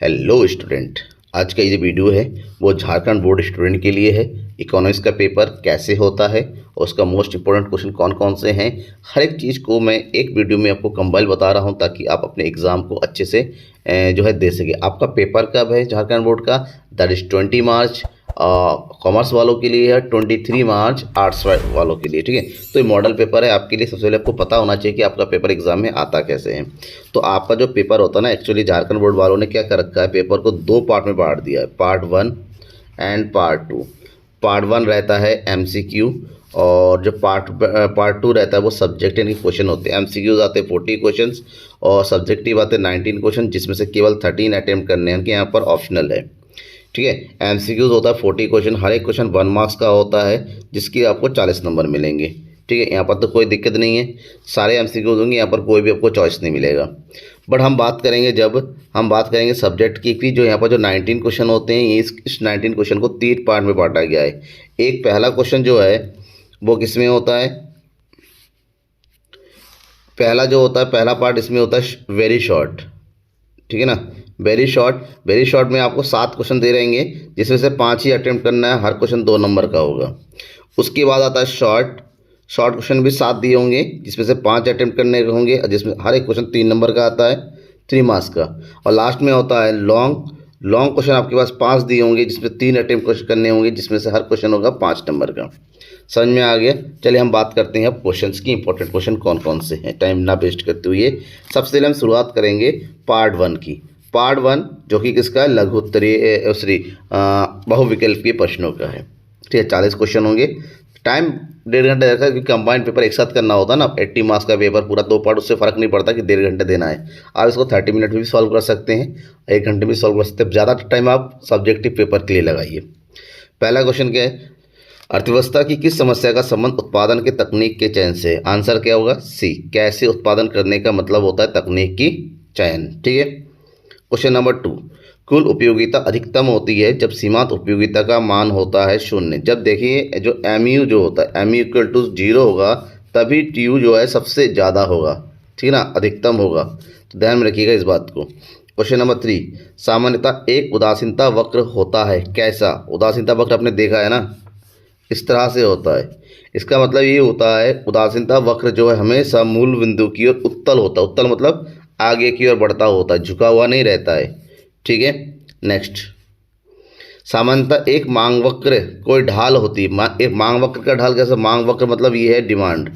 Hello student. आज का ये जो वीडियो है वो झारखंड बोर्ड स्टूडेंट के लिए है। इकोनॉमिक्स का पेपर कैसे होता है और उसका मोस्ट इंपॉर्टेंट क्वेश्चन कौन कौन से हैं, हर एक चीज़ को मैं एक वीडियो में आपको कंबाइन बता रहा हूं ताकि आप अपने एग्ज़ाम को अच्छे से जो है दे सके। आपका पेपर कब है झारखंड बोर्ड का? That is 20 March. कॉमर्स वालों के लिए है, 23 मार्च आर्ट्स वालों के लिए। ठीक है, तो ये मॉडल पेपर है आपके लिए। सबसे पहले आपको पता होना चाहिए कि आपका पेपर एग्जाम में आता कैसे है। तो आपका जो पेपर होता है ना, एक्चुअली झारखंड बोर्ड वालों ने क्या कर रखा है, पेपर को दो पार्ट में बांट दिया है, पार्ट 1 एंड पार्ट 2। पार्ट 1 रहता है एमसीक्यू और जो पार्ट 2 रहता है वो सब्जेक्ट यानी क्वेश्चन होते हैं। एमसीक्यूज आते हैं 40 क्वेश्चन और सब्जेक्टिव आते हैं 19 क्वेश्चन, जिसमें से केवल 13 अटेम्प्ट करने हैं, उनके यहाँ पर ऑप्शनल है। ठीक है, एमसीक्यूज होता है 40 क्वेश्चन, हर एक क्वेश्चन 1 मार्क्स का होता है, जिसकी आपको 40 नंबर मिलेंगे। ठीक है, यहाँ पर तो कोई दिक्कत नहीं है, सारे एमसीक्यूज होंगे, यहाँ पर कोई भी आपको चॉइस नहीं मिलेगा। बट हम बात करेंगे, जब हम बात करेंगे सब्जेक्ट की, जो यहाँ पर जो 19 क्वेश्चन होते हैं, इस 19 क्वेश्चन को 3 पार्ट में बांटा गया है। एक पहला क्वेश्चन जो है वो किस में होता है, पहला जो होता है पहला पार्ट इसमें होता है वेरी शॉर्ट। ठीक है ना, वेरी शॉर्ट में आपको 7 क्वेश्चन दे रहेंगे, जिसमें से 5 ही अटेम्प्ट करना है, हर क्वेश्चन 2 नंबर का होगा। उसके बाद आता है शॉर्ट क्वेश्चन भी 7 दिए होंगे, जिसमें से 5 अटेम्प्ट करने के होंगे, जिसमें हर एक क्वेश्चन 3 नंबर का आता है, 3 मार्क्स का। और लास्ट में होता है लॉन्ग क्वेश्चन, आपके पास 5 दिए होंगे, जिसमें 3 अटेम्प्ट क्वेश्चन करने होंगे, जिसमें से हर क्वेश्चन होगा 5 नंबर का। समझ में आ गया? चलिए हम बात करते हैं अब क्वेश्चंस की, इंपॉर्टेंट क्वेश्चन कौन कौन से हैं, टाइम ना वेस्ट करते हुए। सबसे पहले हम शुरुआत करेंगे पार्ट 1 की। पार्ट 1 जो कि किसका है, लघु उत्तरीय बहुविकल्पीय प्रश्नों का है। ठीक है, 40 क्वेश्चन होंगे, टाइम 1.5 घंटे रहता है, क्योंकि कंबाइंड पेपर एक साथ करना होता है ना, 80 मार्क्स का पेपर पूरा 2 पार्ट, उससे फ़र्क नहीं पड़ता कि 1.5 घंटे देना है। आप इसको 30 मिनट में भी सॉल्व कर सकते हैं, 1 घंटे में सॉल्व कर सकते हैं। ज़्यादा टाइम आप सब्जेक्टिव पेपर के लिए लगाइए। पहला क्वेश्चन क्या है, अर्थव्यवस्था की किस समस्या का संबंध उत्पादन के तकनीक के चयन से? आंसर क्या होगा, सी, कैसे उत्पादन करने का मतलब होता है तकनीक की चयन। ठीक है, क्वेश्चन नंबर 2, कुल उपयोगिता अधिकतम होती है जब सीमांत उपयोगिता का मान होता है 0। जब देखिए जो एमयू जो होता है, एमयू इक्वल टू 0 होगा, तभी टीयू जो है सबसे ज़्यादा होगा। ठीक है ना, अधिकतम होगा, तो ध्यान में रखिएगा इस बात को। क्वेश्चन नंबर 3, सामान्यतः एक उदासीनता वक्र होता है, कैसा? उदासीनता वक्र आपने देखा है ना, इस तरह से होता है। इसका मतलब ये होता है, उदासीनता वक्र जो है हमेशा मूल बिंदु की ओर उत्तल होता है। उत्तल मतलब आगे की ओर बढ़ता होता है, झुका हुआ नहीं रहता है। ठीक है, नेक्स्ट, सामान्यतः एक मांग वक्र कोई ढाल होती है। एक मांग वक्र का ढाल कैसा? मांग वक्र मतलब ये है डिमांड,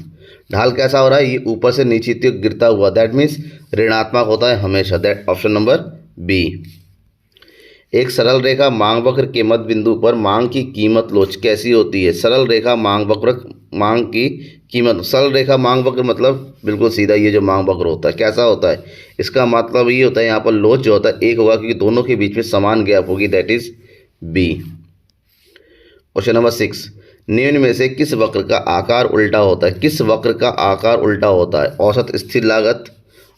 ढाल कैसा हो रहा है, ये ऊपर से नीचे तक गिरता हुआ, दैट मीन्स ऋणात्मक होता है हमेशा। That option number B. एक सरल रेखा मांग वक्र के मध्य बिंदु पर मांग की कीमत लोच कैसी होती है? सरल रेखा मांग वक्र, मांग की कीमत, सरल रेखा मांग वक्र मतलब बिल्कुल सीधा, ये जो मांग वक्र होता है कैसा होता है, इसका मतलब ये होता है यहाँ पर लोच जो होता है एक होगा, क्योंकि दोनों के बीच में समान गैप होगी, that is B. Question number 6, निम्न में से किस वक्र का आकार उल्टा होता है? किस वक्र का आकार उल्टा होता है? औसत स्थिर लागत,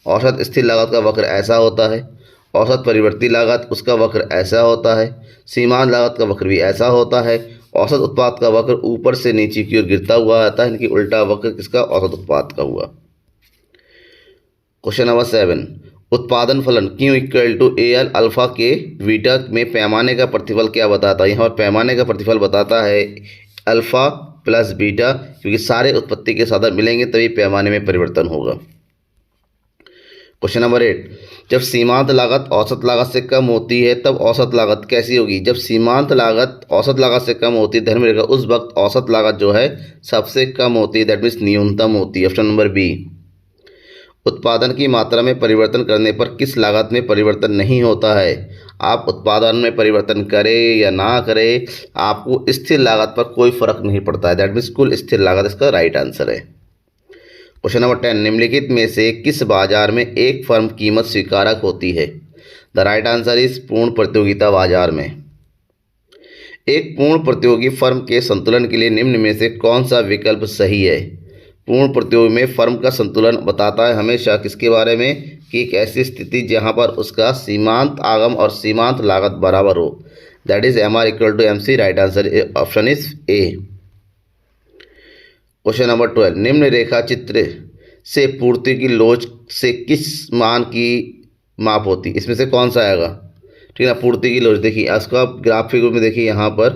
औसत स्थिर लागत का वक्र ऐसा होता है, औसत परिवर्ती लागत उसका वक्र ऐसा होता है, सीमांत लागत का वक्र भी ऐसा होता है, औसत उत्पाद का वक्र ऊपर से नीचे की ओर गिरता हुआ आता है, इनकी उल्टा वक्र किसका? औसत उत्पाद का हुआ। क्वेश्चन नंबर 7, उत्पादन फलन Q equal to AL alpha के बीटा में पैमाने का प्रतिफल क्या बताता है? यहाँ पर पैमाने का प्रतिफल बताता है अल्फा प्लस बीटा, क्योंकि सारे उत्पत्ति के साधन मिलेंगे तभी पैमाने में परिवर्तन होगा। क्वेश्चन नंबर 8, जब सीमांत लागत औसत लागत से कम होती है तब औसत लागत कैसी होगी? जब सीमांत लागत औसत लागत से कम होती है, ध्यान में रखिएगा, उस वक्त औसत लागत जो है सबसे कम होती है, दैट मीन्स न्यूनतम होती है। Option number B. उत्पादन की मात्रा में परिवर्तन करने पर किस लागत में परिवर्तन नहीं होता है? आप उत्पादन में परिवर्तन करें या ना करें, आपको स्थिर लागत पर कोई फर्क नहीं पड़ता है, दैट मीन्स कुल स्थिर लागत इसका राइट आंसर है। क्वेश्चन नंबर 10, निम्नलिखित में से किस बाजार में एक फर्म कीमत स्वीकारक होती है? द राइट आंसर इज पूर्ण प्रतियोगिता बाजार में। एक पूर्ण प्रतियोगी फर्म के संतुलन के लिए निम्न में से कौन सा विकल्प सही है? पूर्ण प्रतियोगी में फर्म का संतुलन बताता है हमेशा किसके बारे में, कि एक ऐसी स्थिति जहां पर उसका सीमांत आगम और सीमांत लागत बराबर हो, that is MR equal to MC। Right answer option is A. Question number 12, निम्न रेखा चित्र से पूर्ति की लोच से किस मान की माप होती है? इसमें से कौन सा आएगा? ठीक है ना। पूर्ति की लोच देखिए, इसको आप ग्राफिक में देखिए यहाँ पर,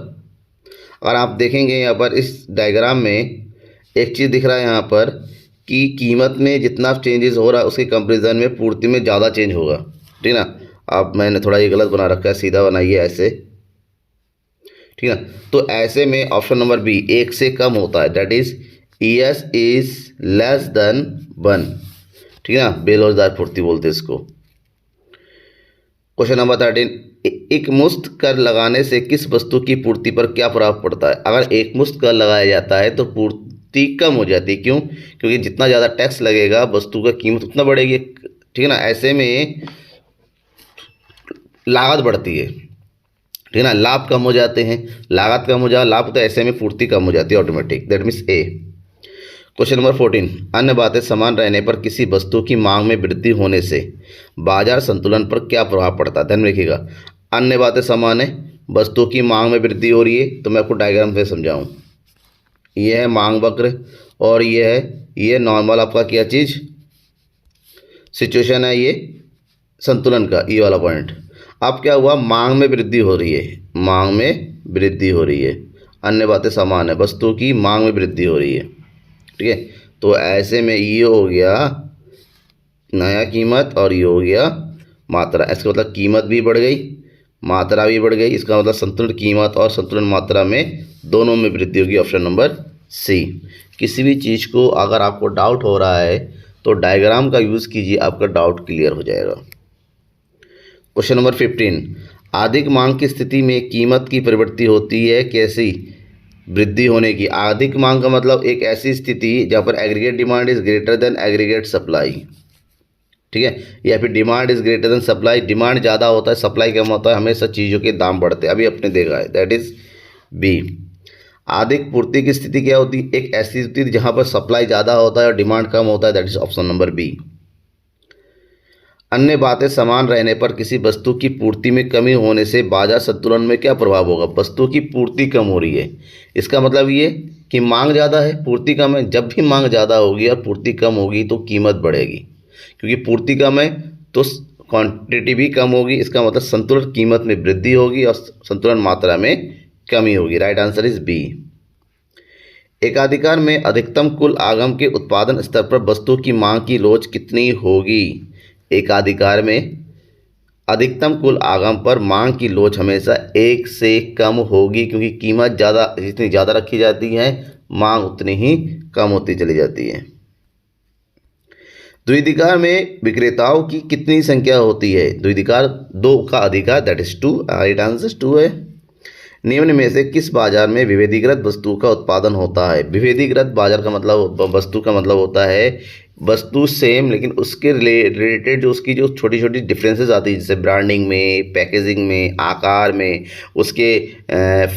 अगर आप देखेंगे यहाँ पर इस डायग्राम में एक चीज़ दिख रहा है यहाँ पर कि कीमत में जितना चेंजेस हो रहा है उसके कंपेरिजन में पूर्ति में ज़्यादा चेंज होगा, ठीक है ना। आप मैंने थोड़ा ये गलत बना रखा है, सीधा बनाइए ऐसे, ठीक है ना। तो ऐसे में ऑप्शन नंबर बी 1 से कम होता है, that is ES is less than 1, ठीक है ना। बेरोजगार पूर्ति बोलते हैं इसको। क्वेश्चन नंबर 13, एक मुश्त कर लगाने से किस वस्तु की पूर्ति पर क्या प्रभाव पड़ता है। अगर एक मुश्त कर लगाया जाता है तो पूर्ति कम हो जाती है, क्यों? क्योंकि जितना ज़्यादा टैक्स लगेगा वस्तु का कीमत उतना बढ़ेगी, ठीक है ना। ऐसे में लागत बढ़ती है, ठीक है ना, लाभ कम हो जाते हैं, लागत कम हो जाए लाभ, तो ऐसे में पूर्ति कम हो जाती है automatic, that means A. Question number 14, अन्य बातें समान रहने पर किसी वस्तु की मांग में वृद्धि होने से बाजार संतुलन पर क्या प्रभाव पड़ता है। ध्यान में रखिएगा, अन्य बातें समान है, वस्तु की मांग में वृद्धि हो रही है, तो मैं आपको डायग्राम से समझाऊं। यह है मांग वक्र और ये नॉर्मल आपका क्या चीज़ सिचुएशन है, ये संतुलन का ये वाला पॉइंट। अब क्या हुआ, मांग में वृद्धि हो रही है, मांग में वृद्धि हो रही है, अन्य बातें समान है, वस्तु की मांग में वृद्धि हो रही है, ठीक है। तो ऐसे में ये हो गया नया कीमत और ये हो गया मात्रा। इसका मतलब कीमत भी बढ़ गई, मात्रा भी बढ़ गई, इसका मतलब संतुलन कीमत और संतुलन मात्रा में दोनों में वृद्धि होगी, ऑप्शन नंबर सी। किसी भी चीज़ को अगर आपको डाउट हो रहा है तो डायग्राम का यूज़ कीजिए, आपका डाउट क्लियर हो जाएगा। क्वेश्चन नंबर 15, अधिक मांग की स्थिति में कीमत की प्रवृत्ति होती है, कैसी वृद्धि होने की। अधिक मांग का मतलब एक ऐसी स्थिति जहाँ पर aggregate demand is greater than aggregate supply, ठीक है, या फिर demand is greater than supply, demand ज़्यादा होता है सप्लाई कम होता है, हमेशा चीज़ों के दाम बढ़ते हैं, अभी अपने देखा है, दैट इज बी। अधिक पूर्ति की स्थिति क्या होती है, एक ऐसी स्थिति जहाँ पर सप्लाई ज़्यादा होता है और डिमांड कम होता है, that is option number B. अन्य बातें समान रहने पर किसी वस्तु की पूर्ति में कमी होने से बाजार संतुलन में क्या प्रभाव होगा। वस्तु की पूर्ति कम हो रही है, इसका मतलब ये कि मांग ज़्यादा है पूर्ति कम है। जब भी मांग ज़्यादा होगी और पूर्ति कम होगी तो कीमत बढ़ेगी, क्योंकि पूर्ति कम है तो क्वांटिटी भी कम होगी, इसका मतलब संतुलन कीमत में वृद्धि होगी और संतुलन मात्रा में कमी होगी। Right answer is B. एकाधिकार में अधिकतम कुल आगम के उत्पादन स्तर पर वस्तु की मांग की लोच कितनी होगी। एकाधिकार में अधिकतम कुल आगम पर मांग की लोच हमेशा 1 से कम होगी, क्योंकि कीमत जितनी ज़्यादा रखी जाती है मांग उतनी ही कम होती चली जाती है। द्विधिकार में विक्रेताओं की कितनी संख्या होती है। द्विधिकार 2 का अधिकार, दैट इज 2, राइट आंसर 2 है। निम्न में से किस बाजार में विभेदीकृत वस्तु का उत्पादन होता है। विभेदीकृत बाजार का मतलब वस्तु का मतलब होता है वस्तु सेम लेकिन उसके रिलेटेड जो उसकी जो छोटी छोटी डिफरेंसेस आती है, जैसे ब्रांडिंग में, पैकेजिंग में, आकार में, उसके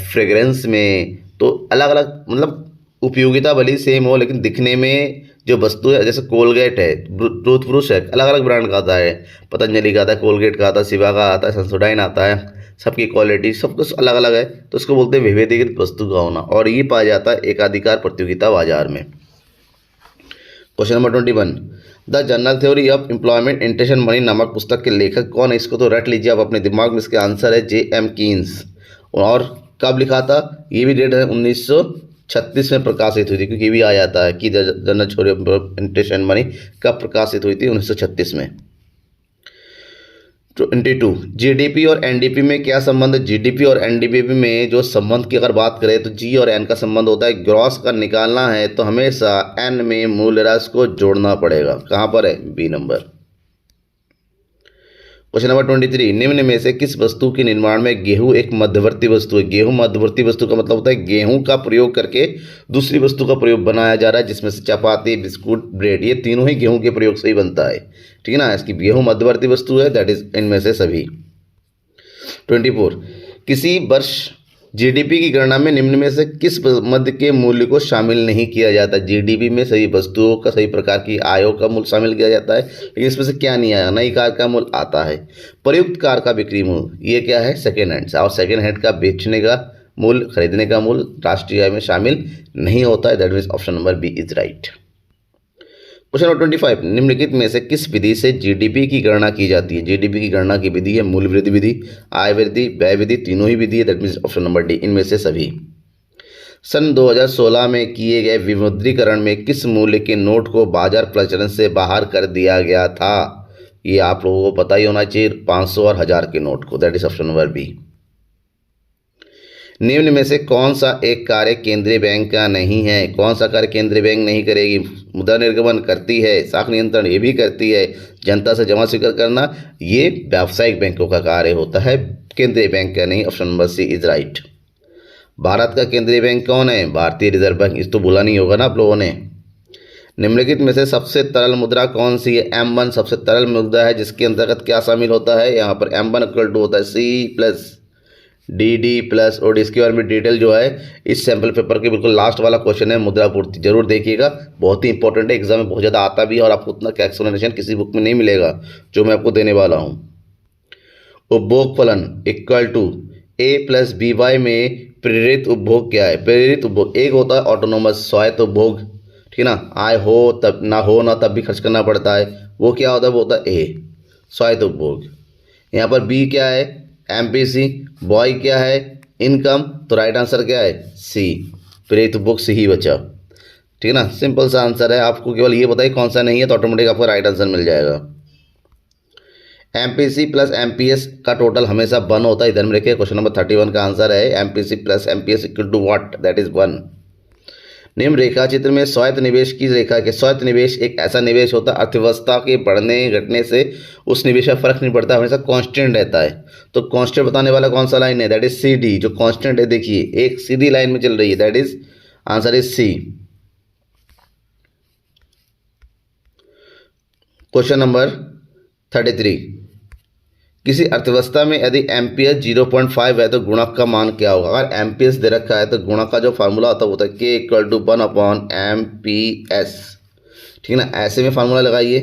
फ्रेग्रेंस में, तो अलग अलग मतलब उपयोगिता भले ही सेम हो लेकिन दिखने में जो वस्तु है, जैसे कोलगेट है, टूथब्रश है, अलग अलग ब्रांड का आता है, पतंजलि का आता है, कोलगेट का आता है, शिवा का आता है, सेंसोडाइन आता है, सबकी क्वालिटी सब कुछ अलग अलग है, तो उसको बोलते हैं विभेदीकृत वस्तु का होना, और ये पाया जाता है एकाधिकार प्रतियोगिता बाजार में। Question number 21, the general theory of employment intention money नामक पुस्तक के लेखक कौन है। इसको तो रट लीजिए आप अपने दिमाग में, इसका आंसर है J.M. कीन्स। और कब लिखा था, ये भी डेट है 1936 में प्रकाशित हुई थी, क्योंकि ये भी आ जाता है कि general theory of intention money कब प्रकाशित हुई थी, 1936 में। 22, जीडीपी और एनडीपी में क्या संबंध है। जीडीपी और एनडीपी में जो संबंध की अगर बात करें तो जी और एन का संबंध होता है। ग्रॉस का निकालना है तो हमेशा एन में मूल्यह्रास को जोड़ना पड़ेगा। कहाँ पर है, बी नंबर। क्वेश्चन नंबर 23, निम्न में से किस वस्तु के निर्माण में गेहूं एक मध्यवर्ती वस्तु है। गेहूं मध्यवर्ती वस्तु का मतलब होता है गेहूं का प्रयोग करके दूसरी वस्तु का प्रयोग बनाया जा रहा है, जिसमें से चपाती, बिस्कुट, ब्रेड, ये तीनों ही गेहूं के प्रयोग से ही बनता है, ठीक है ना। इसकी गेहूं मध्यवर्ती वस्तु है, दैट इज इनमें से सभी। 24, किसी वर्ष जीडीपी की गणना में निम्न में से किस मध्य के मूल्य को शामिल नहीं किया जाता। जीडीपी में सही वस्तुओं का, सही प्रकार की आयों का मूल्य शामिल किया जाता है, लेकिन इसमें से क्या नहीं आया, नई कार का मूल्य आता है। प्रयुक्त कार का बिक्री मूल्य, ये क्या है, सेकेंड हैंड, और सेकेंड हैंड का बेचने का मूल्य, खरीदने का मूल्य राष्ट्रीय आय में शामिल नहीं होता है, that means option number B is right. Question number 25, निम्नलिखित में से किस विधि से जीडीपी की गणना की जाती है? जीडीपी की गणना की विधि है मूल्य वृद्धि विधि, आय वृद्धि, व्यय विधि, तीनों ही विधि है। That means option number D, इनमें से सभी। सन 2016 में किए गए विमुद्रीकरण में किस मूल्य के नोट को बाजार प्रचलन से बाहर कर दिया गया था? ये आप लोगों को पता ही होना चाहिए, 500 और 1000 के नोट को। That is option number B. निम्न में से कौन सा एक कार्य केंद्रीय बैंक का नहीं है? कौन सा कार्य केंद्रीय बैंक नहीं करेगी? मुद्रा निर्गमन करती है, शाख नियंत्रण ये भी करती है, जनता से जमा स्वीकार करना ये व्यावसायिक बैंकों का कार्य होता है, केंद्रीय बैंक का नहीं। Option number C is right. भारत का केंद्रीय बैंक कौन है? भारतीय रिजर्व बैंक। इस तो भूला नहीं होगा ना आप लोगों ने। निम्नलिखित में से सबसे तरल मुद्रा कौन सी है? M1 सबसे तरल मुद्रा है, जिसके अंतर्गत क्या शामिल होता है? यहाँ पर M1 इक्वल टू होता है C+DD+ और इसके बारे में डिटेल जो है इस सैम्पल पेपर के बिल्कुल लास्ट वाला क्वेश्चन है, मुद्रा पूर्ति जरूर देखिएगा, बहुत ही इंपॉर्टेंट है, एग्जाम में बहुत ज़्यादा आता भी है और आपको उतना एक्सप्लेनेशन किसी बुक में नहीं मिलेगा जो मैं आपको देने वाला हूँ। उपभोग फलन इक्वल टू A+BY में प्रेरित उपभोग क्या है? प्रेरित उपभोग एक होता है ऑटोनोमस स्वायत्त उपभोग, ठीक है ना, आय हो तब ना हो ना तब भी खर्च करना पड़ता है, वो क्या होता है? वो होता है ए स्वायत्त उपभोग। यहाँ पर बी क्या है? MPC। बॉय क्या है? इनकम। तो राइट आंसर क्या है? सी, प्रेरित उपभोग सी ही बचा, ठीक है ना, सिंपल सा आंसर है। आपको केवल ये बताइए कौन सा नहीं है तो ऑटोमेटिक आपको राइट आंसर मिल जाएगा। MPC प्लस MPS का टोटल हमेशा 1 होता है, इधर में देखिए क्वेश्चन नंबर 31 का आंसर है MPC plus MPS equal to what? That is 1। निम्न रेखा चित्र में स्वायत्त निवेश की रेखा के स्वायत्त निवेश एक ऐसा निवेश होता है अर्थव्यवस्था के बढ़ने घटने से उस निवेश का फर्क नहीं पड़ता, हमेशा कांस्टेंट रहता है। तो कांस्टेंट बताने वाला कौन सा लाइन है? दैट इज CD, जो कांस्टेंट है, देखिए एक सीधी लाइन में चल रही है, that is answer is C. Question number 33, किसी अर्थव्यवस्था में यदि MPS 0.5 है तो गुणक का मान क्या होगा? अगर MPS दे रखा है तो गुणक का जो फार्मूला होता है वो होता है K इक्वल टू 1/MPS, ठीक है ना। ऐसे में फार्मूला लगाइए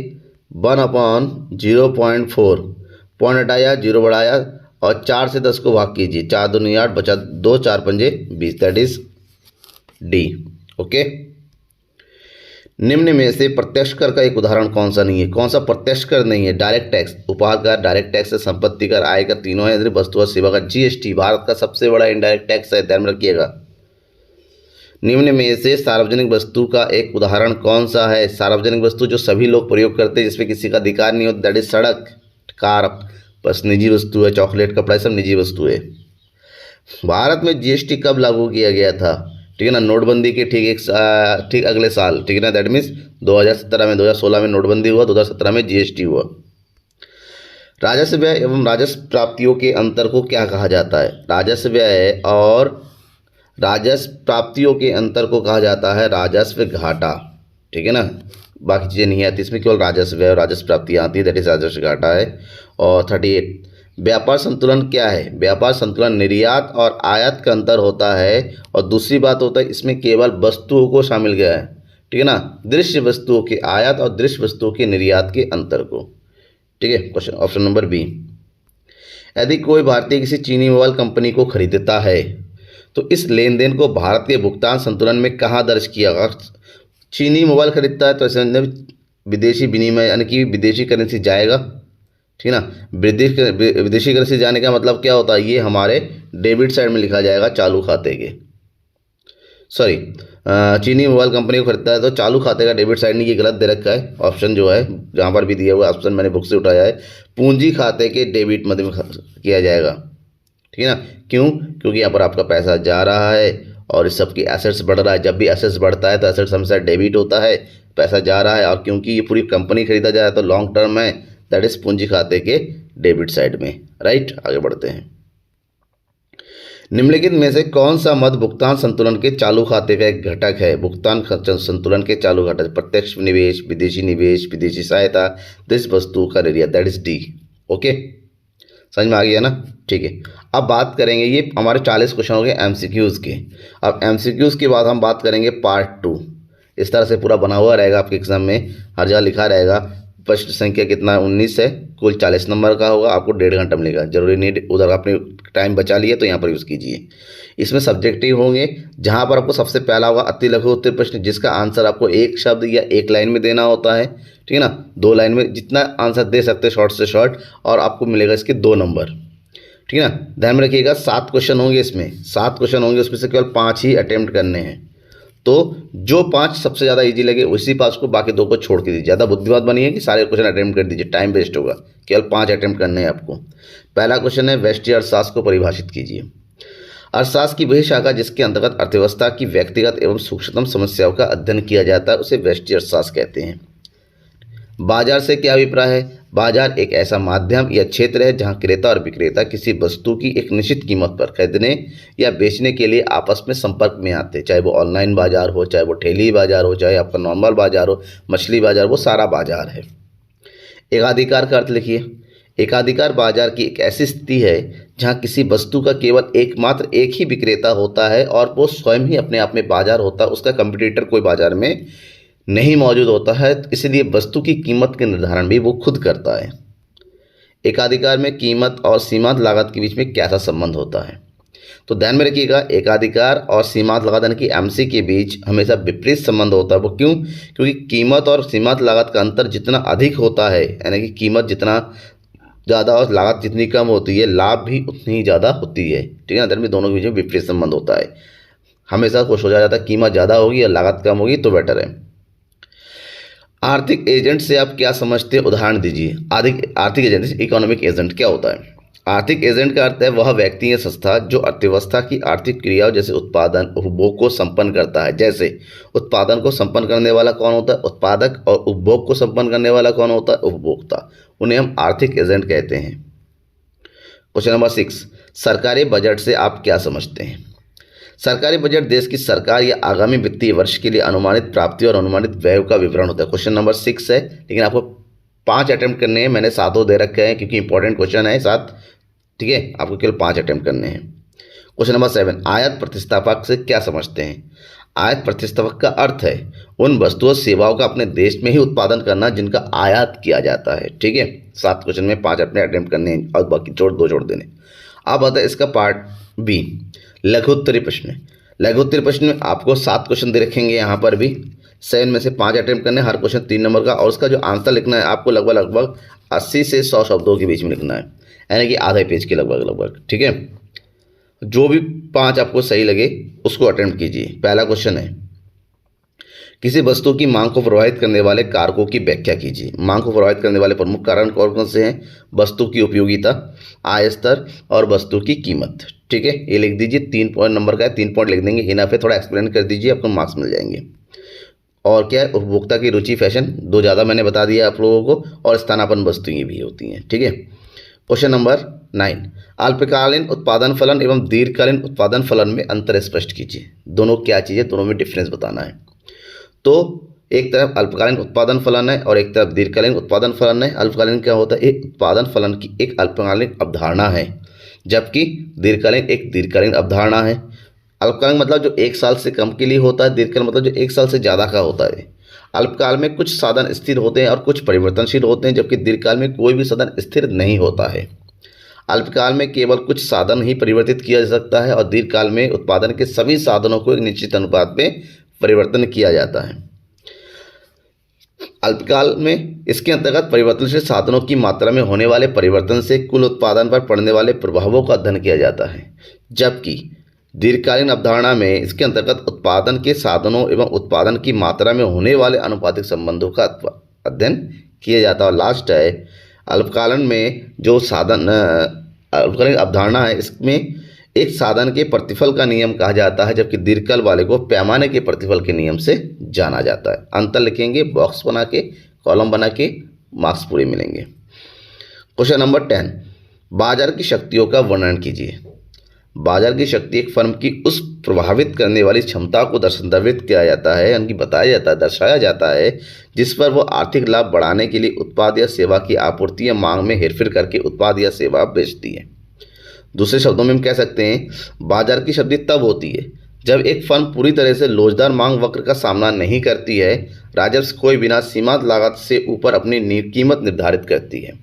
1/0.4, पॉइंट हटाया, 0 बढ़ाया और 4 से 10 को भाग कीजिए, 4 दूनी 8 बचा 2, 4 पंजे 20, दैट इज डी। ओके। निम्न में से प्रत्यक्ष कर का एक उदाहरण कौन सा नहीं है? कौन सा प्रत्यक्ष कर नहीं है? डायरेक्ट टैक्स, उपहार कर, डायरेक्ट टैक्स है, संपत्ति कर, आय कर, तीनों है, वस्तु और सेवा कर। GST भारत का सबसे बड़ा इनडायरेक्ट टैक्स है, ध्यान में रखिएगा। निम्न में से सार्वजनिक वस्तु का एक उदाहरण कौन सा है? सार्वजनिक वस्तु जो सभी लोग प्रयोग करते हैं, जिसमें किसी का अधिकार नहीं होता, दैट इज सड़क, कार बस निजी वस्तु है, चॉकलेट, कपड़ा सब निजी वस्तु है। भारत में GST कब लागू किया गया था? ठीक है ना, नोटबंदी के ठीक अगले साल, ठीक है ना, दैट मीन्स 2017 में, 2016 में नोटबंदी हुआ, 2017 में GST हुआ। राजस्व व्यय एवं राजस्व प्राप्तियों के अंतर को क्या कहा जाता है? राजस्व व्यय और राजस्व प्राप्तियों के अंतर को कहा जाता है राजस्व घाटा, ठीक है ना, बाकी चीज़ें नहीं आती इसमें, केवल राजस्व व्यय और राजस्व प्राप्ति आती है, दैट इज राजस्व घाटा है। और 38, व्यापार संतुलन क्या है? व्यापार संतुलन निर्यात और आयात का अंतर होता है, और दूसरी बात होता है इसमें केवल वस्तुओं को शामिल किया है, ठीक है ना, दृश्य वस्तुओं के आयात और दृश्य वस्तुओं के निर्यात के अंतर को, ठीक है। Question option number B. यदि कोई भारतीय किसी चीनी मोबाइल कंपनी को खरीदता है तो इस लेन देन को भारत के भुगतान संतुलन में कहाँ दर्ज किया? अगर चीनी मोबाइल खरीदता है तो ऐसे विदेशी विनिमय यानी कि विदेशी करेंसी जाएगा, ठीक है ना। विदेशी करेंसी जाने का मतलब क्या होता है? ये हमारे डेबिट साइड में लिखा जाएगा चालू खाते के, सॉरी चीनी मोबाइल कंपनी को खरीदता है तो चालू खाते का डेबिट साइड नहीं, ये गलत दे रखा है ऑप्शन जो है, जहाँ पर भी दिया हुआ ऑप्शन मैंने बुक से उठाया है, पूंजी खाते के डेबिट मध्य में किया जाएगा, ठीक है ना। क्यों? क्योंकि यहाँ पर आपका पैसा जा रहा है और इस सब की एसेट्स बढ़ रहा है, जब भी एसेट्स बढ़ता है तो एसेट्स हमेशा डेबिट होता है, पैसा जा रहा है, और क्योंकि ये पूरी कंपनी खरीदा जा रहा है तो लॉन्ग टर्म है, दैट इज पूंजी खाते के डेबिट साइड में, राइट। आगे बढ़ते हैं। निम्नलिखित में से कौन सा मद भुगतान संतुलन के चालू खाते का एक घटक है? भुगतान संतुलन के चालू घटक प्रत्यक्ष निवेश, विदेशी सहायता, दृश्य वस्तु का निर्यात, दैट इज डी। ओके, समझ में आ गया ना? ठीक है। अब बात करेंगे, ये हमारे 40 क्वेश्चन हो गए MCQs के। अब MCQs के बाद हम बात करेंगे पार्ट 2। इस तरह से पूरा बना हुआ रहेगा आपके एग्जाम में, हर जगह लिखा रहेगा प्रश्न संख्या कितना है 19 है, कुल 40 नंबर का होगा, आपको 1.5 घंटा मिलेगा। जरूरी नहीं उधर आपने टाइम बचा लिया तो यहाँ पर यूज़ कीजिए। इसमें सब्जेक्टिव होंगे, जहाँ पर आपको सबसे पहला होगा अति लघु उत्तर प्रश्न, जिसका आंसर आपको एक शब्द या एक लाइन में देना होता है, ठीक है ना। 2 लाइन में जितना आंसर दे सकते हैं शॉर्ट से शॉर्ट, और आपको मिलेगा इसके 2 नंबर, ठीक है ना। ध्यान में रखिएगा 7 क्वेश्चन होंगे इसमें, 7 क्वेश्चन होंगे, उसमें से केवल 5 ही अटेम्प्ट करने हैं। तो जो 5 सबसे ज़्यादा इजी लगे उसी 5 को, बाकी 2 को छोड़ के दीजिए। ज़्यादा बुद्धिमात बनिए कि सारे क्वेश्चन अटेम्प्ट कर दीजिए, टाइम वेस्ट होगा। केवल 5 अटेम्प्ट करने हैं आपको। पहला क्वेश्चन है व्यष्टि अर्थशास्त्र को परिभाषित कीजिए। अर्थशास्त्र की वही शाखा जिसके अंतर्गत अर्थव्यवस्था की व्यक्तिगत एवं सूक्ष्मतम समस्याओं का अध्ययन किया जाता है, उसे व्यष्टि अर्थशास्त्र कहते हैं। बाजार से क्या अभिप्राय है? बाजार एक ऐसा माध्यम या क्षेत्र है जहां क्रेता और विक्रेता किसी वस्तु की एक निश्चित कीमत पर खरीदने या बेचने के लिए आपस में संपर्क में आते हैं। चाहे वो ऑनलाइन बाजार हो, चाहे वो ठेली बाजार हो, चाहे आपका नॉर्मल बाजार हो, मछली बाजार, वो सारा बाजार है। एकाधिकार का अर्थ लिखिए। एकाधिकार बाजार की एक ऐसी स्थिति है जहां किसी वस्तु का केवल एकमात्र एक ही विक्रेता होता है और वो स्वयं ही अपने आप में बाजार होता है, उसका कंपटीटर कोई बाजार में नहीं मौजूद होता है, इसलिए वस्तु की कीमत के निर्धारण भी वो खुद करता है। एकाधिकार में कीमत और सीमांत लागत के बीच में कैसा संबंध होता है? तो ध्यान में रखिएगा, एकाधिकार और सीमांत लागत यानी कि एमसी के बीच हमेशा विपरीत संबंध होता है। वो क्यों? क्योंकि कीमत और सीमांत लागत का अंतर जितना अधिक होता है, यानी कि कीमत जितना ज़्यादा और लागत जितनी कम होती है, लाभ भी उतनी ही ज़्यादा होती है, ठीक है ना। में दोनों के बीच में विपरीत संबंध होता है। हमेशा को सोचा जाता है कीमत ज़्यादा होगी या लागत कम होगी तो बेटर है। आर्थिक एजेंट से आप क्या समझते हैं? उदाहरण दीजिए। आर्थिक एजेंट, इकोनॉमिक एजेंट क्या होता है? आर्थिक एजेंट का अर्थ है वह व्यक्ति या संस्था जो अर्थव्यवस्था की आर्थिक क्रियाओं जैसे उत्पादन, उपभोग को संपन्न करता है। जैसे उत्पादन को संपन्न करने वाला कौन होता है? उत्पादक। और उपभोग को संपन्न करने वाला कौन होता है? उपभोक्ता। उन्हें हम आर्थिक एजेंट कहते हैं। क्वेश्चन नंबर 6, सरकारी बजट से आप क्या समझते हैं? सरकारी बजट देश की सरकार या आगामी वित्तीय वर्ष के लिए अनुमानित प्राप्ति और अनुमानित व्यय का विवरण होता है। क्वेश्चन नंबर 6 है, लेकिन आपको 5 अटेम्प्ट करने हैं। मैंने 7 दे रखे हैं क्योंकि इंपॉर्टेंट क्वेश्चन है 7, ठीक है। आपको केवल 5 अटेम्प्ट करने हैं। क्वेश्चन नंबर 7, आयात प्रतिस्थापक से क्या समझते हैं? आयात प्रतिस्थापक का अर्थ है उन वस्तुओं सेवाओं का अपने देश में ही उत्पादन करना जिनका आयात किया जाता है, ठीक है। 7 क्वेश्चन में 5 अपने अटेम्प्ट करने हैं और बाकी 2 जोड़ देने। अब आता है इसका पार्ट बी, लघुत्तरी प्रश्न। लघुत्तरी प्रश्न में आपको 7 क्वेश्चन दे रखेंगे। यहाँ पर भी 7 में से 5 अटेम्प्ट करने, हर क्वेश्चन 3 नंबर का, और उसका जो आंसर लिखना है आपको लगभग 80 से 100 शब्दों के बीच में लिखना है, यानी कि आधे पेज के लगभग, ठीक है। जो भी 5 आपको सही लगे उसको अटेम्प्ट कीजिए। पहला क्वेश्चन है, किसी वस्तु की मांग को प्रभावित करने वाले कारकों की व्याख्या कीजिए। मांग को प्रभावित करने वाले प्रमुख कारण कौन कौन से हैं? वस्तु की उपयोगिता, आय स्तर और वस्तु की कीमत, ठीक है। ये लिख दीजिए। 3 पॉइंट नंबर का है, 3 पॉइंट लिख देंगे, इनफ है। थोड़ा एक्सप्लेन कर दीजिए, आपको मार्क्स मिल जाएंगे। और क्या है? उपभोक्ता की रुचि, फैशन, 2 ज़्यादा मैंने बता दिया आप लोगों को, और स्थानापन्न वस्तुएं भी होती हैं, ठीक है। क्वेश्चन नंबर 9, अल्पकालीन उत्पादन फलन एवं दीर्घकालीन उत्पादन फलन में अंतर स्पष्ट कीजिए। दोनों क्या चीज़ें, दोनों में डिफरेंस बताना है। तो एक तरफ अल्पकालीन उत्पादन फलन है और एक तरफ दीर्घकालीन उत्पादन फलन है। अल्पकालीन क्या होता है? एक उत्पादन फलन की एक अल्पकालीन अवधारणा है, जबकि दीर्घकालीन एक दीर्घकालीन अवधारणा है। अल्पकालीन मतलब जो 1 साल से कम के लिए होता है, दीर्घकालीन मतलब जो 1 साल से ज़्यादा का होता है। अल्पकाल में कुछ साधन स्थिर होते हैं और कुछ परिवर्तनशील होते हैं, जबकि दीर्घकाल में कोई भी साधन स्थिर नहीं होता है। अल्पकाल में केवल कुछ साधन ही परिवर्तित किया जा सकता है और दीर्घकाल में उत्पादन के सभी साधनों को एक निश्चित अनुपात में परिवर्तन किया जाता है। अल्पकाल में इसके अंतर्गत परिवर्तनशील साधनों की मात्रा में होने वाले परिवर्तन से कुल उत्पादन पर पड़ने वाले प्रभावों का अध्ययन किया जाता है, जबकि दीर्घकालीन अवधारणा में इसके अंतर्गत उत्पादन के साधनों एवं उत्पादन की मात्रा में होने वाले अनुपातिक संबंधों का अध्ययन किया जाता है। और लास्ट है, अल्पकालीन में जो साधन अल्पकालीन अवधारणा है, इसमें एक साधन के प्रतिफल का नियम कहा जाता है, जबकि दीर्घकाल वाले को पैमाने के प्रतिफल के नियम से जाना जाता है। अंतर लिखेंगे, बॉक्स बना के, कॉलम बना के, मार्क्स पूरे मिलेंगे। क्वेश्चन नंबर 10, बाजार की शक्तियों का वर्णन कीजिए। बाजार की शक्ति एक फर्म की उस प्रभावित करने वाली क्षमता को दर्शावित किया जाता है, यानी बताया जाता है, दर्शाया जाता है, जिस पर वो आर्थिक लाभ बढ़ाने के लिए उत्पाद या सेवा की आपूर्ति या मांग में हेरफेर करके उत्पाद या सेवा बेचती है। दूसरे शब्दों में हम कह सकते हैं, बाजार की शक्ति तब होती है जब एक फर्म पूरी तरह से लोचदार मांग वक्र का सामना नहीं करती है राजस्व कोई बिना सीमांत लागत से ऊपर अपनी कीमत निर्धारित करती है।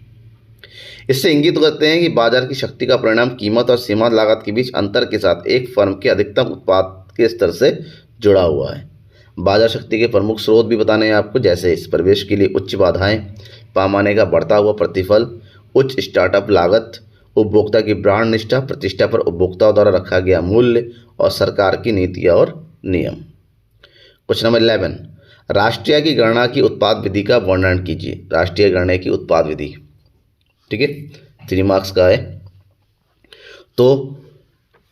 इससे इंगित करते हैं कि बाजार की शक्ति का परिणाम कीमत और सीमांत लागत के बीच अंतर के साथ एक फर्म के अधिकतम उत्पाद के स्तर से जुड़ा हुआ है। बाजार शक्ति के प्रमुख स्रोत भी बताने हैं आपको, जैसे इस प्रवेश के लिए उच्च बाधाएं, पैमाने का बढ़ता हुआ प्रतिफल, उच्च स्टार्टअप लागत, उपभोक्ता की ब्रांड निष्ठा, प्रतिष्ठा पर उपभोक्ताओं द्वारा रखा गया मूल्य और सरकार की नीतियाँ और नियम। क्वेश्चन नंबर 11, राष्ट्रीय की गणना की उत्पाद विधि का वर्णन कीजिए। राष्ट्रीय गणना की उत्पाद विधि, ठीक है, 3 मार्क्स का है। तो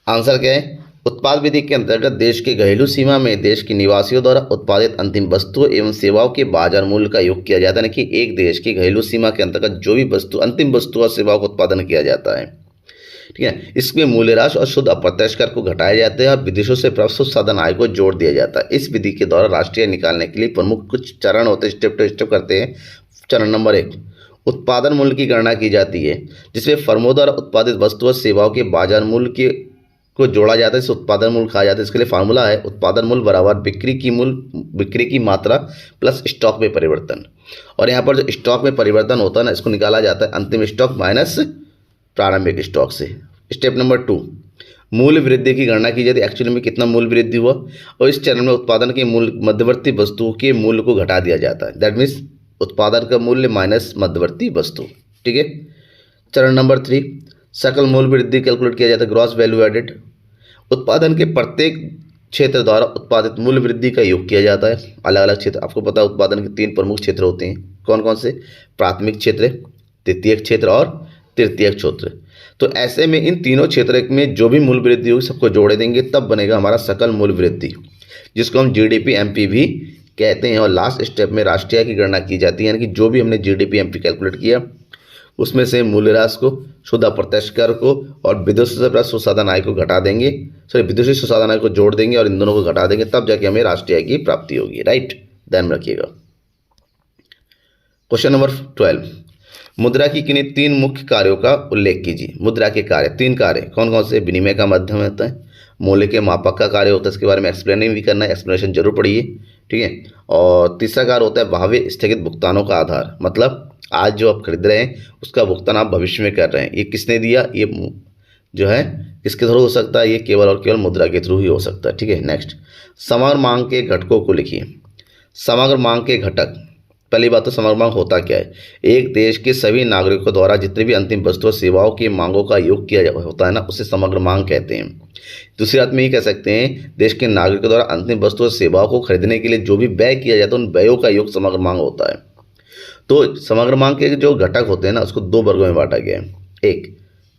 आंसर क्या है? उत्पाद विधि के अंतर्गत देश के घरेलू सीमा में देश के निवासियों द्वारा उत्पादित अंतिम वस्तुओं एवं सेवाओं के बाजार मूल्य का योग किया जाता है। यानी कि एक देश की घरेलू सीमा के अंतर्गत जो भी वस्तु अंतिम वस्तु और सेवाओं का उत्पादन किया जाता है, ठीक है, इसमें मूल्य राशि और शुद्ध अप्रत्यक्ष कर को घटाया जाता है और विदेशों से प्राप्त शुद्ध साधन आय को जोड़ दिया जाता है। इस विधि के द्वारा राष्ट्रीय निकालने के लिए प्रमुख कुछ चरण होते हैं, स्टेप टू स्टेप करते हैं। चरण नंबर 1, उत्पादन मूल्य की गणना की जाती है, जिसमें फर्मों द्वारा उत्पादित वस्तु और सेवाओं के बाजार मूल्य को जोड़ा जाता है। इसे उत्पादन मूल्य कहा जाता है। इसके लिए फार्मूला है उत्पादन मूल्य बराबर बिक्री की मात्रा प्लस स्टॉक में परिवर्तन। और यहाँ पर जो स्टॉक में परिवर्तन होता है ना, इसको निकाला जाता है अंतिम स्टॉक माइनस प्रारंभिक स्टॉक से। स्टेप नंबर 2, मूल्य वृद्धि की गणना की जाती है, एक्चुअली में कितना मूल्य वृद्धि हुआ, और इस चरण में उत्पादन के मूल्य मध्यवर्ती वस्तुओं के मूल्य को घटा दिया जाता है। दैट मीन्स उत्पादन का मूल्य माइनस मध्यवर्ती वस्तु, ठीक है। चरण नंबर 3, सकल मूल्य वृद्धि कैलकुलेट किया जाता है, ग्रॉस वैल्यू एडेड। उत्पादन के प्रत्येक क्षेत्र द्वारा उत्पादित मूल्य वृद्धि का योग किया जाता है। अलग अलग क्षेत्र, आपको पता है उत्पादन के 3 प्रमुख क्षेत्र होते हैं, कौन कौन से? प्राथमिक क्षेत्र, द्वितीयक क्षेत्र और तृतीयक क्षेत्र। तो ऐसे में इन तीनों क्षेत्र में जो भी मूल्य वृद्धि होगी सबको जोड़े देंगे, तब बनेगा हमारा सकल मूल्य वृद्धि, जिसको हम जीडीपी एमपी भी कहते हैं। और लास्ट स्टेप में राष्ट्रीय की गणना की जाती है, यानी कि जो भी हमने जीडीपी एमपी कैलकुलेट किया उसमें से मूल्य राशि को, शुद्ध अप्रत्यक्ष कर को और विदेशी से प्राप्त सुसाधन आय को घटा देंगे, विदेशी सुसाधन आय को जोड़ देंगे और इन दोनों को घटा देंगे, तब जाके हमें राष्ट्रीय आय की प्राप्ति होगी। राइट, ध्यान में रखिएगा। क्वेश्चन नंबर 12, मुद्रा की किन्हीं 3 मुख्य कार्यों का उल्लेख कीजिए। मुद्रा के कार्य, 3 कार्य कौन कौन से? विनिमय का माध्यम होता है, मूल्य के मापक का कार्य होता है, इसके बारे में एक्सप्लेनिंग भी करना है, एक्सप्लेनेशन जरूर पढ़िए, ठीक है। और तीसरा कार्य होता है भावी स्थगित भुगतानों का आधार, मतलब आज जो आप खरीद रहे हैं उसका भुगतान आप भविष्य में कर रहे हैं। ये किसने दिया? ये जो है किसके थ्रू हो सकता है? ये केवल और केवल मुद्रा के थ्रू ही हो सकता है, ठीक है। नेक्स्ट, समग्र मांग के घटकों को लिखिए। समग्र मांग के घटक, पहली बात तो समग्र मांग होता क्या है? एक देश के सभी नागरिकों द्वारा जितनी भी अंतिम वस्तु और सेवाओं की मांगों का योग किया होता है ना, उसे समग्र मांग कहते हैं। दूसरी बात में ये कह सकते हैं देश के नागरिकों द्वारा अंतिम वस्तु और सेवाओं को खरीदने के लिए जो भी व्यय किया जाता है उन व्ययों का योग समग्र मांग होता है। तो समग्र मांग के जो घटक होते हैं ना, उसको 2 वर्गों में बांटा गया है। एक,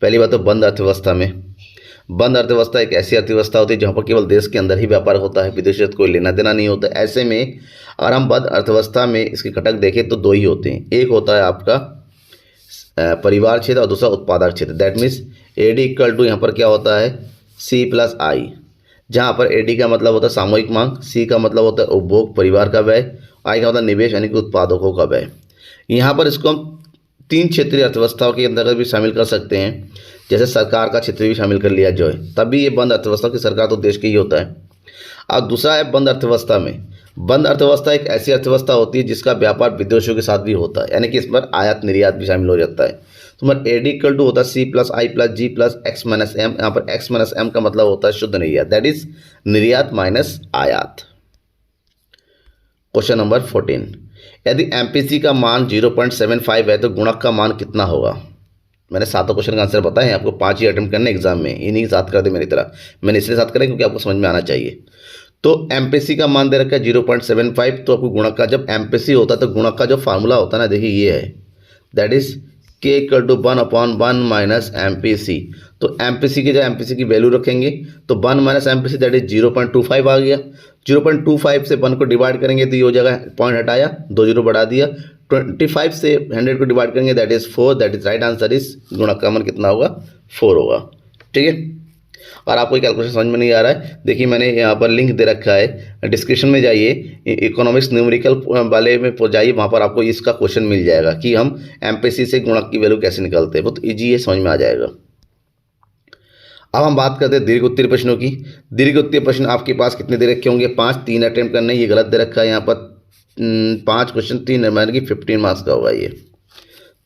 पहली बात तो बंद अर्थव्यवस्था में। बंद अर्थव्यवस्था एक ऐसी अर्थव्यवस्था होती है जहाँ पर केवल देश के अंदर ही व्यापार होता है, विदेशी से कोई लेना देना नहीं होता। ऐसे में अगर हम बंद अर्थव्यवस्था में इसके घटक देखें तो 2 ही होते हैं। एक होता है आपका परिवार क्षेत्र और दूसरा उत्पादक क्षेत्र। That means AD equal to यहाँ पर क्या होता है? सी प्लस आई, जहाँ पर एडी का मतलब होता है सामूहिक मांग, सी का मतलब होता है उपभोग परिवार का व्यय, आई का मतलब निवेश यानी कि उत्पादकों का व्यय। यहाँ पर इसको हम 3 क्षेत्रीय अर्थव्यवस्थाओं के अंतर्गत भी शामिल कर सकते हैं, जैसे सरकार का क्षेत्र भी शामिल कर लिया जो है, तभी ये बंद अर्थव्यवस्था की सरकार तो देश की ही होता है। अब दूसरा है बंद अर्थव्यवस्था में। बंद अर्थव्यवस्था एक ऐसी अर्थव्यवस्था होती है जिसका व्यापार विदेशों के साथ भी होता है, यानी कि इस पर आयात निर्यात भी शामिल हो जाता है। तो मतलब एडी इक्वल टू होता है सी प्लस आई प्लस जी प्लस एक्स माइनस एम। यहाँ पर एक्स माइनस एम का मतलब होता है शुद्ध निर्यात, दैट इज निर्यात माइनस आयात। क्वेश्चन नंबर 14, यदि एमपीसी का मान 0.75 है तो गुणक का मान कितना होगा? मैंने 7 क्वेश्चन का आंसर बताए हैं आपको, 5 ही अटेम्प्ट करने एग्जाम में, इन्हीं साथ कर दे मेरी तरह। मैंने इसलिए साथ करें क्योंकि आपको समझ में आना चाहिए। तो एमपीसी का मान दे रखा है 0.75, तो आपको गुणक का, जब एमपीसी होता है तो गुणक का जो फार्मूला होता है ना, देखिए ये है, दैट इज के इक्वल टू 1/1 माइनस एमपीसी। तो एमपीसी की जब एमपीसी की वैल्यू रखेंगे तो 1 माइनस एमपीसी दैट इज 0.25 आ गया। 0.25 से 1 को डिवाइड करेंगे तो ये हो जाएगा, पॉइंट हटाया, 2 0 बढ़ा दिया। 25 से 100 को डिवाइड करेंगे that is 4, that is right answer is गुणक का मान कितना होगा? 4 होगा, ठीक है। और आपको कैलकुलेशन समझ में नहीं आ रहा है, देखिए मैंने यहाँ पर लिंक दे रखा है, डिस्क्रिप्शन में जाइए, इकोनॉमिक्स न्यूमेरिकल वाले में जाइए, वहाँ पर आपको इसका क्वेश्चन मिल जाएगा कि हम एमपीसी से गुणक की वैल्यू कैसे निकालते हैं, बहुत ईजी है, समझ में आ जाएगा। अब हम बात करते हैं दीर्घ उत्तरीय प्रश्नों की। दीर्घ उत्तरीय प्रश्न आपके पास कितने दे रखे होंगे? 5, 3 अटेम्प्ट करने, ये गलत दे रखा है यहाँ पर 5 क्वेश्चन 3 यानी कि 15 मार्क्स का होगा। ये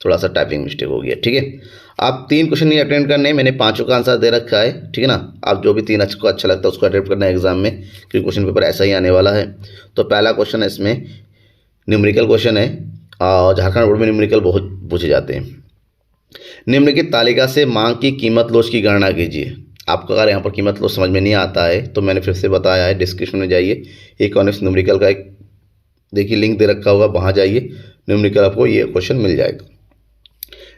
थोड़ा सा टाइपिंग मिस्टेक हो गया, ठीक है। आप 3 क्वेश्चन नहीं अटेंड करने, मैंने 5 का आंसर दे रखा है, ठीक है ना। आप जो भी 3 को अच्छा लगता है उसको अटेंड करना है एग्जाम में, क्योंकि क्वेश्चन पेपर ऐसा ही आने वाला है। तो पहला क्वेश्चन है इसमें न्यूमेरिकल क्वेश्चन है, और झारखंड बोर्ड में न्यूमेरिकल बहुत पूछे जाते हैं। निम्नलिखित तालिका से मांग की कीमत लोच की गणना कीजिए। आपको अगर यहाँ पर कीमत लोच समझ में नहीं आता है तो मैंने फिर से बताया है, डिस्क्रिप्शन में जाइए, इकोनॉमिक्स न्यूमेरिकल का एक देखिए लिंक दे रखा होगा, वहाँ जाइए, न्यूमेरिकल आपको ये क्वेश्चन मिल जाएगा।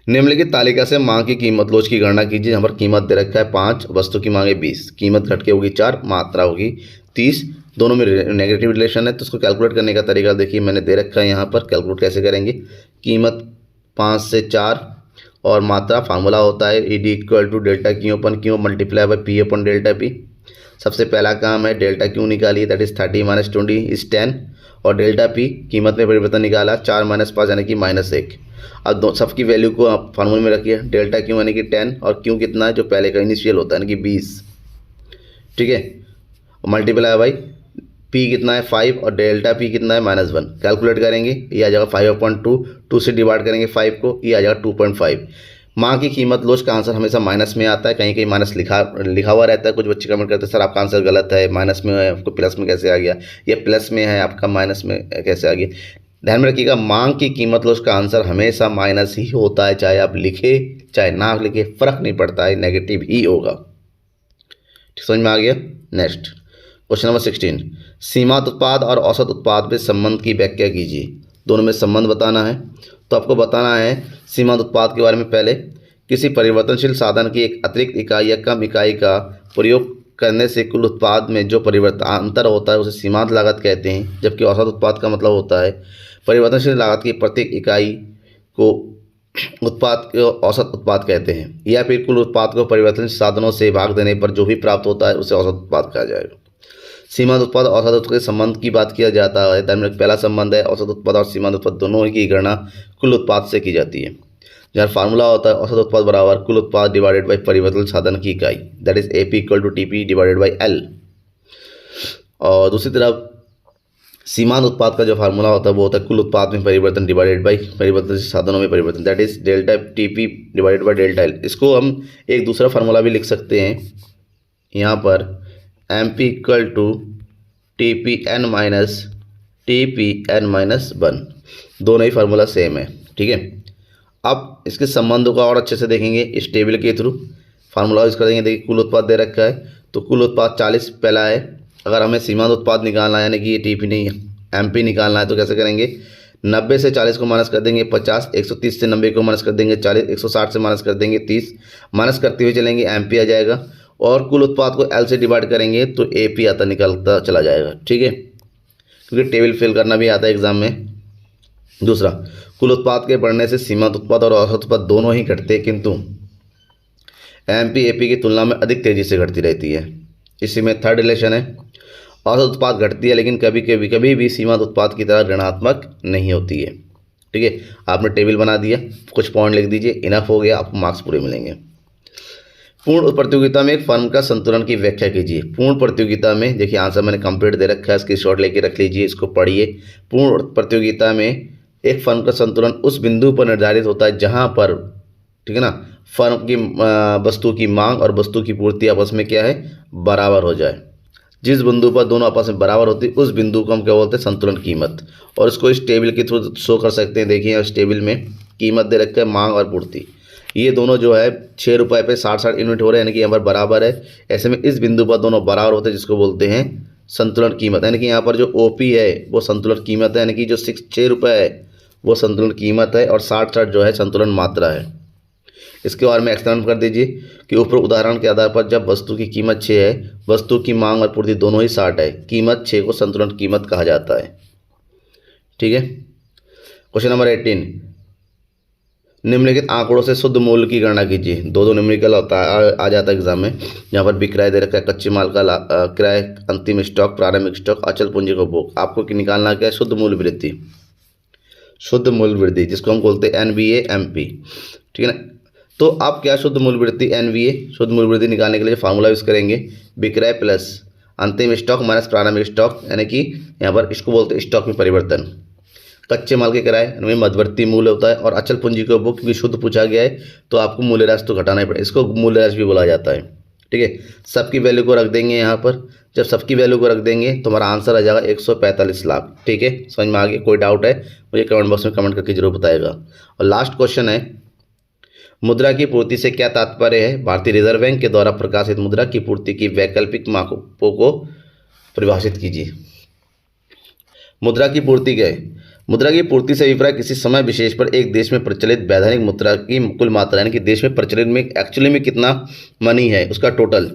निम्नलिखित तालिका से मांग की कीमत लोच की गणना कीजिए। यहाँ पर कीमत दे रखा है 5, वस्तु की मांग है 20, कीमत घट के होगी 4, मात्रा होगी 30, दोनों में नेगेटिव रिलेशन है। तो उसको कैलकुलेट करने का तरीका देखिए मैंने दे रखा है यहाँ पर। कैलकुलेट कैसे करेंगे, कीमत 5 से 4 और मात्रा फार्मूला होता है ED equal to delta Q upon Q multiply by P upon delta P. सबसे पहला काम है डेल्टा क्यू निकालिए, दैट इज 30 माइनस 20 इज 10, और डेल्टा पी कीमत में परिवर्तन निकाला 4 माइनस 5 यानी कि -1। अब सबकी वैल्यू को आप फार्मूले में रखिए, डेल्टा क्यू यानी कि 10 और क्यू कितना है जो पहले का इनिशियल होता है यानी कि 20, ठीक है, मल्टीप्लाई बाई पी कितना है 5 और डेल्टा पी कितना है -1। कैलकुलेट करेंगे, ये आ जाएगा 5/2, 2 से डिवाइड करेंगे 5 को, ये आ जाएगा 2.5। माँ की कीमत लोच का आंसर हमेशा माइनस में आता है, कहीं कहीं माइनस लिखा हुआ रहता है। कुछ बच्चे कमेंट करते हैं सर आपका आंसर गलत है, माइनस में है, आपको प्लस में कैसे आ गया, ये प्लस में है आपका माइनस में कैसे आ गया। ध्यान में रखिएगा, मांग की कीमत लोच का आंसर हमेशा माइनस ही होता है, चाहे आप लिखे चाहे ना लिखे फर्क नहीं पड़ता है, नेगेटिव ही होगा। समझ में आ गया। नेक्स्ट क्वेश्चन नंबर 16, सीमांत उत्पाद और औसत उत्पाद में संबंध की व्याख्या कीजिए। दोनों में संबंध बताना है। तो आपको बताना है सीमांत उत्पाद के बारे में। पहले, किसी परिवर्तनशील साधन की एक अतिरिक्त इकाई या कम इकाई का प्रयोग करने से कुल उत्पाद में जो अंतर होता है उसे सीमांत लागत कहते हैं। जबकि औसत उत्पाद का मतलब होता है परिवर्तनशील लागत की प्रत्येक इकाई को उत्पाद के औसत उत्पाद कहते हैं, या फिर कुल उत्पाद को परिवर्तनशील साधनों से भाग देने पर जो भी प्राप्त होता है उसे औसत उत्पाद कहा जाएगा। सीमांत उत्पाद और औसत उत्पाद के संबंध की बात किया जाता है। पहला संबंध है औसत उत्पाद और सीमांत उत्पाद दोनों की गणना कुल उत्पाद से की जाती है, जहाँ फार्मूला होता है औसत उत्पाद बराबर कुल उत्पाद डिवाइडेड बाई परिवर्तनशील साधन की इकाई, that is AP equal to TP divided by L। और दूसरी तरफ सीमांत उत्पाद का जो फार्मूला होता है वो होता है कुल उत्पाद में परिवर्तन डिवाइडेड बाई परिवर्तनशील साधनों में परिवर्तन, that is delta TP divided by delta L। इसको हम एक दूसरा फार्मूला भी लिख सकते हैं यहाँ पर, MP equal to TPN minus TPN minus 1। दोनों ही फार्मूला सेम है, ठीक है। अब इसके संबंधों को और अच्छे से देखेंगे इस टेबल के थ्रू। फार्मूला यूज करेंगे, देखिए कुल उत्पाद दे रखा है तो कुल उत्पाद 40 पहला है। अगर हमें सीमांत उत्पाद निकालना है यानी कि ये TP नहीं MP निकालना है तो कैसे करेंगे, 90 से 40 को माइनस कर देंगे 50, 130 से 90 को माइनस कर देंगे 40, 160 से माइनस कर देंगे 30, माइनस करते हुए चलेंगे MP आ जाएगा, और कुल उत्पाद को L से डिवाइड करेंगे तो AP आता निकलता चला जाएगा, ठीक है, क्योंकि टेबल फिल करना भी आता है एग्जाम में। दूसरा, कुल उत्पाद के बढ़ने से सीमांत उत्पाद और औसत उत्पाद दोनों ही घटते हैं, किंतु MP AP की तुलना में अधिक तेजी से घटती रहती है। इसी में थर्ड रिलेशन है, औसत उत्पाद घटती है लेकिन कभी भी सीमांत उत्पाद की तरह ऋणात्मक नहीं होती है, ठीक है। आपने टेबल बना दिया, कुछ पॉइंट लिख दीजिए, इनफ हो गया, आपको मार्क्स पूरे मिलेंगे। पूर्ण प्रतियोगिता में एक फर्म का संतुलन की व्याख्या कीजिए। पूर्ण प्रतियोगिता में देखिए आंसर मैंने कंप्लीट दे रखा है, स्क्रीनशॉट लेके रख लीजिए, इसको पढ़िए। पूर्ण प्रतियोगिता में एक फर्म का संतुलन उस बिंदु पर निर्धारित होता है जहां पर, ठीक है ना, फर्म की वस्तु की मांग और वस्तु की पूर्ति आपस में क्या है, बराबर हो जाए। जिस बिंदु पर दोनों आपस में बराबर होती है उस बिंदु को हम क्या बोलते हैं, संतुलन कीमत। और इसको इस टेबल के थ्रू शो कर सकते हैं। देखिए इस टेबल में कीमत दे रखा है, मांग और पूर्ति, ये दोनों जो है 6 रुपये पे 60 यूनिट हो रहे हैं, यानी कि यहाँ पर बराबर है। ऐसे में इस बिंदु पर दोनों बराबर होते हैं जिसको बोलते हैं संतुलन कीमत, यानी कि यहाँ पर जो OP है वो संतुलन कीमत है, यानी कि जो 6 रुपये है वो संतुलन कीमत है, और 60 जो है संतुलन मात्रा है। इसके बारे में एक्सप्लेन कर दीजिए कि ऊपर उदाहरण के आधार पर जब वस्तु की कीमत 6 है, वस्तु की मांग और पूर्ति दोनों ही 60 है, कीमत 6 को संतुलन कीमत कहा जाता है, ठीक है। क्वेश्चन नंबर 18, निम्नलिखित आंकड़ों से शुद्ध मूल्य की गणना कीजिए। दो न्यूमेरिकल होता है, आ जाता है एग्जाम में, जहाँ पर विक्रय दे रखा है, कच्चे माल का क्रय, अंतिम स्टॉक, प्रारंभिक स्टॉक, अचल पूंजी का उपभोग। आपको निकालना क्या है, शुद्ध मूल्य वृद्धि, शुद्ध मूल्य वृद्धि जिसको हम बोलते हैं NBA MP, ठीक है ना। तो आप क्या शुद्ध मूल्य वृद्धि NVA, शुद्ध मूल्य वृद्धि निकालने के लिए फार्मूला यूज करेंगे, विक्रय प्लस अंतिम स्टॉक माइनस प्रारंभिक स्टॉक, यानी कि यहाँ पर इसको बोलते हैं स्टॉक में परिवर्तन। कच्चे माल के किराए इनमें मध्यवर्ती मूल्य होता है। और अचल पूंजी के उपभोग भी शुद्ध पूछा गया है तो आपको मूल्य राशि तो घटाना ही पड़ेगा, इसको मूल्य राशि भी बोला जाता है। ठीक है, सबकी वैल्यू को रख देंगे यहाँ पर। जब सबकी वैल्यू को रख देंगे तो हमारा आंसर आ जाएगा 145 लाख। ठीक है, समझ में आ गया? कोई डाउट है मुझे कमेंट बॉक्स में कमेंट करके जरूर बताएगा। और लास्ट क्वेश्चन है, मुद्रा की पूर्ति से क्या तात्पर्य है? भारतीय रिजर्व बैंक के द्वारा प्रकाशित मुद्रा की पूर्ति की वैकल्पिक मापों को परिभाषित कीजिए। मुद्रा की पूर्ति क्या है? मुद्रा की पूर्ति से अभिप्राय किसी समय विशेष पर एक देश में प्रचलित वैधानिक मुद्रा की कुल मात्रा, यानी कि देश में प्रचलित में एक्चुअली में कितना मनी है उसका टोटल।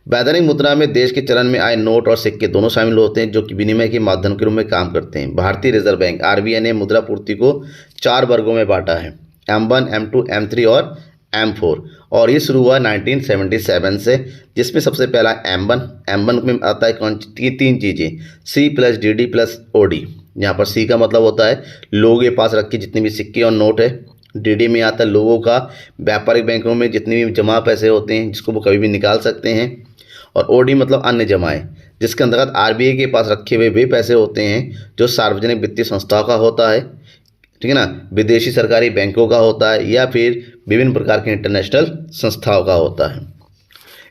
वैधानिक मुद्रा में देश के चलन में आए नोट और सिक्के दोनों शामिल होते हैं जो कि विनिमय के माध्यम के रूप में काम करते हैं। भारतीय रिजर्व बैंक आरबीआई ने मुद्रा पूर्ति को 4 वर्गों में बांटा है, M1, M2, M3 और M4, और ये शुरू हुआ 1977 से, जिसमें सबसे पहला M1 में आता है कौन 3 चीज़ें, C plus DD plus OD। यहाँ पर C का मतलब होता है लोगों के पास रखे जितने भी सिक्के और नोट है। DD में आता है लोगों का व्यापारिक बैंकों में जितने भी जमा पैसे होते हैं जिसको वो कभी भी निकाल सकते हैं। और OD मतलब अन्य जमाएं, जिसके अंतर्गत आरबीआई के पास रखे हुए वे पैसे होते हैं जो सार्वजनिक वित्तीय संस्थाओं का होता है, ठीक है ना, विदेशी सरकारी बैंकों का होता है या फिर विभिन्न प्रकार के इंटरनेशनल संस्थाओं का होता है।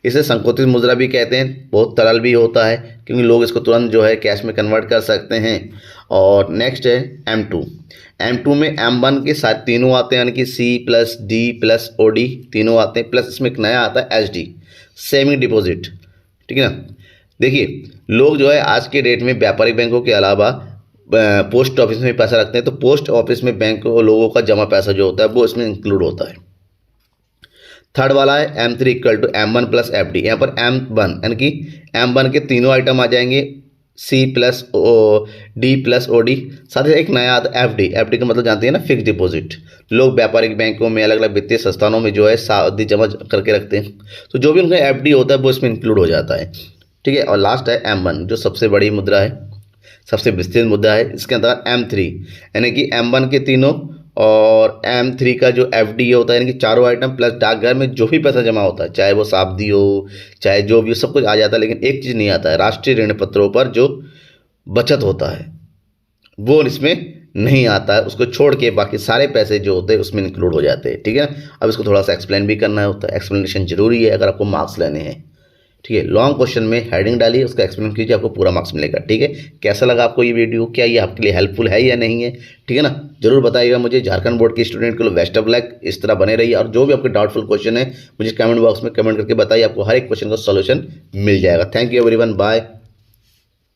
इसे संकुचित मुद्रा भी कहते हैं, बहुत तरल भी होता है क्योंकि लोग इसको तुरंत जो है कैश में कन्वर्ट कर सकते हैं। और नेक्स्ट है M2 में M1 के साथ तीनों आते हैं, यानी कि C plus D plus OD तीनों आते हैं, प्लस इसमें एक नया आता है SD सेविंग डिपॉजिट। ठीक है ना, देखिए लोग जो है आज के डेट में व्यापारिक बैंकों के अलावा पोस्ट ऑफिस में पैसा रखते हैं, तो पोस्ट ऑफिस में बैंक लोगों का जमा पैसा जो होता है वो इसमें इंक्लूड होता है। थर्ड वाला है M3 equal to M1 plus FD। यहाँ पर M1 यानी कि M1 के तीनों आइटम आ जाएंगे, C plus D plus OD, साथ ही एक नया आता है FD का मतलब जानते हैं ना, फिक्स डिपॉजिट। लोग व्यापारिक बैंकों में अलग अलग वित्तीय संस्थानों में जो है सावधि जमा करके रखते हैं, तो जो भी उनका FD होता है वो इसमें इंक्लूड हो जाता है। ठीक है, और लास्ट है M1 जो सबसे बड़ी मुद्रा है, सबसे विस्तृत मुद्रा है। इसके अंदर M3 यानी कि M1 के तीनों और M3 का जो FD होता है यानी कि चारों आइटम, प्लस डाकघर में जो भी पैसा जमा होता है चाहे वो सावधि हो चाहे जो भी हो, सब कुछ आ जाता है। लेकिन एक चीज़ नहीं आता है, राष्ट्रीय ऋण पत्रों पर जो बचत होता है वो इसमें नहीं आता है, उसको छोड़ के बाकी सारे पैसे जो होते हैं उसमें इंक्लूड हो जाते हैं। ठीक है ना, अब इसको थोड़ा सा एक्सप्लेन भी करना होता है, एक्सप्लेनेशन जरूरी है अगर आपको मार्क्स लेने हैं। ठीक है, लॉन्ग क्वेश्चन में हेडिंग डालिए, उसका एक्सप्लेन कीजिए, आपको पूरा मार्क्स मिलेगा। ठीक है, कैसा लगा आपको ये वीडियो, क्या ये आपके लिए हेल्पफुल है या नहीं है? ठीक है ना, जरूर बताइएगा मुझे। झारखंड बोर्ड के स्टूडेंट के लिए बेस्ट ऑफ लक, इस तरह बने रहिए। और जो भी आपके डाउटफुल क्वेश्चन है मुझे कमेंट बॉक्स में कमेंट करके बताइए, आपको हर एक क्वेश्चन का सॉल्यूशन मिल जाएगा। Thank you everyone, bye.